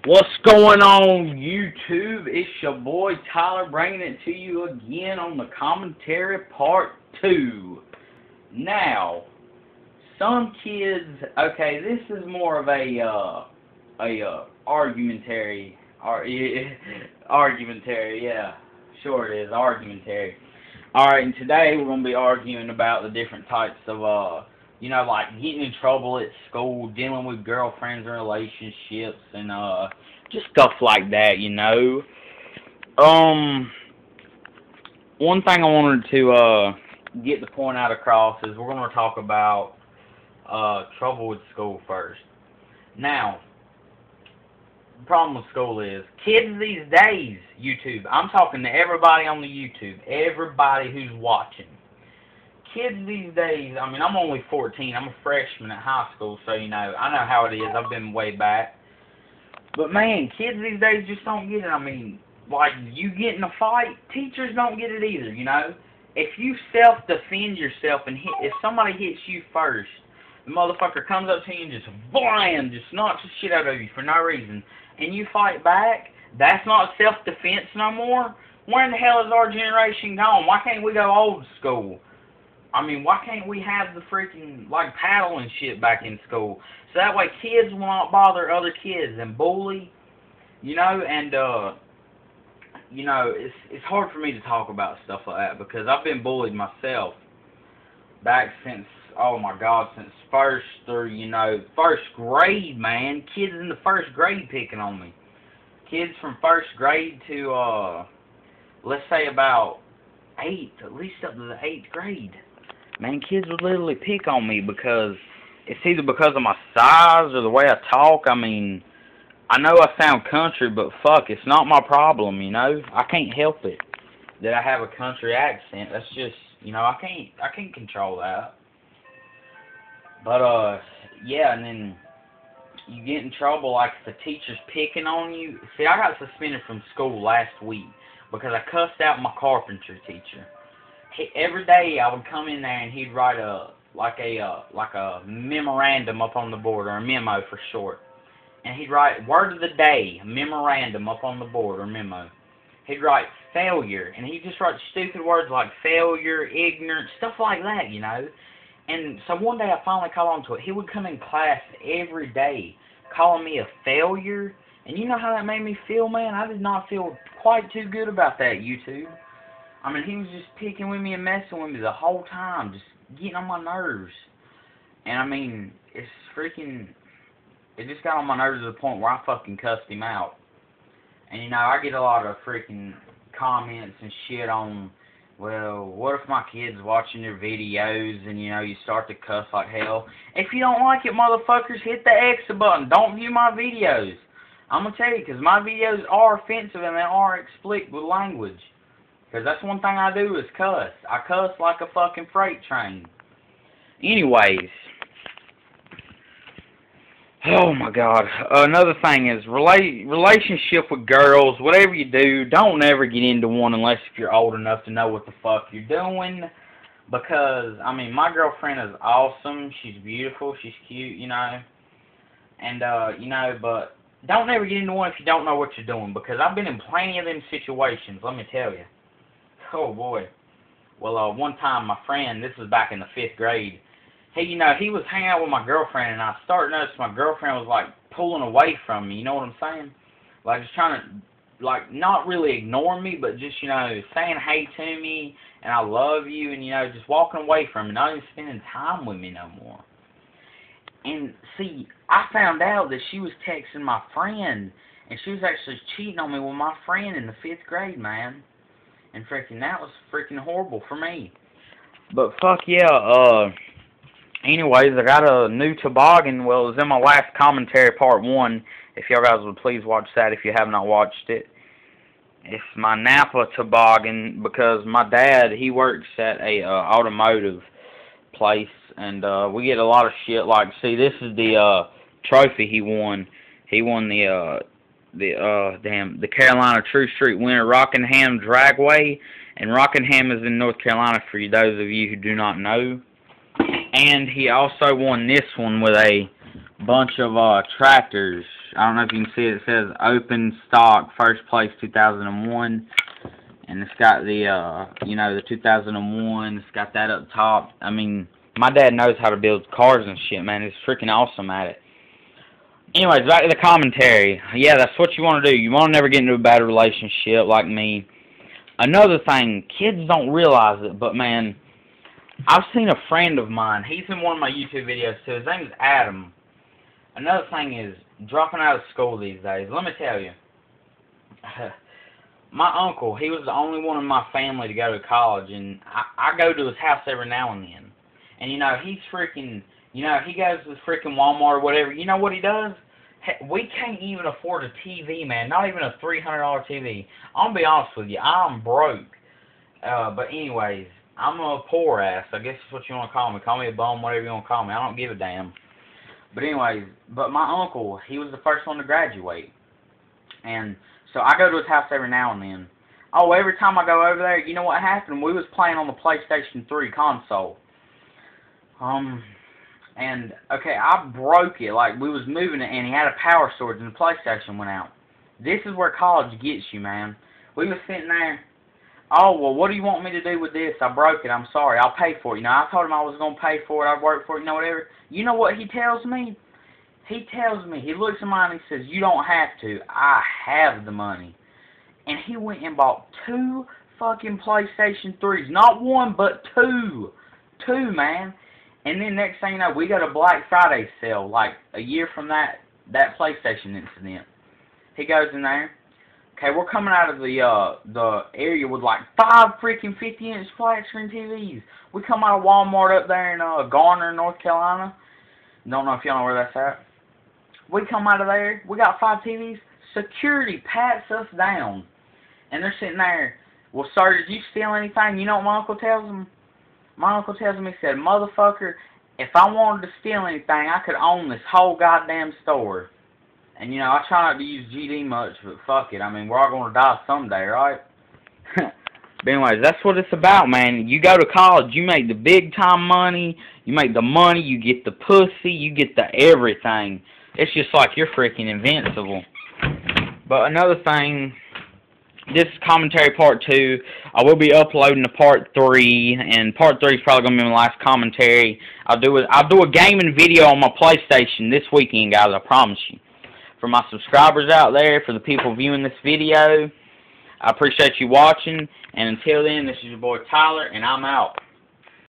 What's going on, YouTube? It's your boy Tyler bringing it to you again on the commentary part 2. Now, some kids, okay, this is more of a argumentary, yeah, sure it is, argumentary. Alright, and today we're going to be arguing about the different types of, you know, like getting in trouble at school, dealing with girlfriends and relationships, and just stuff like that, you know. One thing I wanted to get the point out across is we're going to talk about trouble with school first. Now, the problem with school is kids these days, YouTube. I'm talking to everybody on the YouTube, everybody who's watching. Kids these days, I mean, I'm only 14. I'm a freshman at high school, so, you know, I know how it is. I've been way back. But, man, kids these days just don't get it. I mean, like, you get in a fight, teachers don't get it either, you know. If you self-defend yourself and if somebody hits you first, the motherfucker comes up to you and just blam, just knocks the shit out of you for no reason, and you fight back, that's not self-defense no more. Where in the hell is our generation gone? Why can't we go old school? I mean, why can't we have the freaking, like, paddle and shit back in school? So that way kids will not bother other kids and bully, you know, and, you know, it's hard for me to talk about stuff like that because I've been bullied myself back since, oh my God, since first grade, man. Kids in the first grade picking on me. Kids from first grade to, let's say about at least up to the 8th grade. Man, kids would literally pick on me because it's either because of my size or the way I talk. I mean, I know I sound country, but fuck, it's not my problem, you know? I can't help it that I have a country accent. That's just, you know, I can't control that. But, yeah, and then you get in trouble, like, if the teacher's picking on you. See, I got suspended from school last week because I cussed out my carpentry teacher. Every day I would come in there and he'd write a memorandum up on the board, or a memo for short. And he'd write word of the day, memorandum up on the board, or memo. He'd write failure, and he'd just write stupid words like failure, ignorant, stuff like that, you know. And so one day I finally caught on to it. He would come in class every day calling me a failure. And you know how that made me feel, man? I did not feel quite too good about that, YouTube. I mean, he was just picking with me and messing with me the whole time, just getting on my nerves. And, I mean, it just got on my nerves to the point where I fucking cussed him out. And, you know, I get a lot of freaking comments and shit on, well, what if my kid's watching your videos and, you know, you start to cuss like hell. If you don't like it, motherfuckers, hit the exit button. Don't view my videos. I'm going to tell you, because my videos are offensive and they are explicit with language. Because that's one thing I do is cuss. I cuss like a fucking freight train. Anyways. Oh my God. Another thing is relationship with girls. Whatever you do, don't ever get into one unless if you're old enough to know what the fuck you're doing. Because, I mean, my girlfriend is awesome. She's beautiful. She's cute, you know. And, you know, but don't ever get into one if you don't know what you're doing. Because I've been in plenty of them situations, let me tell you. Oh, boy. Well, one time my friend, this was back in the 5th grade, you know, he was hanging out with my girlfriend, and I started to notice my girlfriend was, like, pulling away from me, you know what I'm saying? Like, just trying to, like, not really ignore me, but just, you know, saying hey to me, and I love you, and, you know, just walking away from me, not even spending time with me no more. And, see, I found out that she was texting my friend, and she was actually cheating on me with my friend in the 5th grade, man. And freaking, that was freaking horrible for me. But fuck yeah, anyways, I got a new toboggan. Well, it was in my last commentary, part 1. If y'all guys would please watch that if you have not watched it. It's my Napa toboggan because my dad, he works at a automotive place. And we get a lot of shit. Like, see, this is the trophy he won. He won the Carolina True Street winner, Rockingham Dragway, and Rockingham is in North Carolina for those of you who do not know. And he also won this one with a bunch of tractors. I don't know if you can see it. It says open stock, first place 2001, and it's got the you know, the 2001. It's got that up top. I mean, my dad knows how to build cars and shit, man. He's freaking awesome at it. Anyways, back to the commentary. Yeah, that's what you want to do. You want to never get into a bad relationship like me. Another thing, kids don't realize it, but man, I've seen a friend of mine. He's in one of my YouTube videos too. His name is Adam. Another thing is dropping out of school these days. Let me tell you. My uncle, he was the only one in my family to go to college, and I go to his house every now and then. And, you know, he's freaking, you know, he goes to the freaking Walmart or whatever. You know what he does? We can't even afford a TV, man. Not even a $300 TV. I'm going to be honest with you. I'm broke. But anyways, I'm a poor ass. I guess that's what you want to call me. Call me a bum, whatever you want to call me. I don't give a damn. But anyways, but my uncle, he was the first one to graduate. And so I go to his house every now and then. Oh, every time I go over there, you know what happened? We was playing on the PlayStation 3 console. And, okay, I broke it. Like, we was moving it, and he had a power sword, and the PlayStation went out. This is where college gets you, man. We was sitting there. Oh, well, what do you want me to do with this? I broke it. I'm sorry. I'll pay for it. You know, I told him I was going to pay for it. I'd work for it, you know, whatever. You know what he tells me? He tells me, he looks at mine and he says, you don't have to. I have the money. And he went and bought 2 fucking PlayStation 3s. Not 1, but 2. 2, man. And then next thing you know, we got a Black Friday sale, like a year from that PlayStation incident. He goes in there. Okay, we're coming out of the area with like 5 freaking 50-inch flat screen TVs. We come out of Walmart up there in Garner, North Carolina. Don't know if y'all know where that's at. We come out of there. We got 5 TVs. Security pats us down. And they're sitting there. Well, sir, did you steal anything? You know what my uncle tells him? My uncle tells me, he said, motherfucker, if I wanted to steal anything, I could own this whole goddamn store. And, you know, I try not to use GD much, but fuck it. I mean, we're all going to die someday, right? But anyways, that's what it's about, man. You go to college, you make the big-time money, you make the money, you get the pussy, you get the everything. It's just like you're freaking invincible. But another thing, this is commentary part 2. I will be uploading to part 3, and part 3 is probably going to be my last commentary. I'll do a gaming video on my PlayStation this weekend, guys, I promise you. For my subscribers out there, for the people viewing this video, I appreciate you watching, and until then, this is your boy Tyler, and I'm out.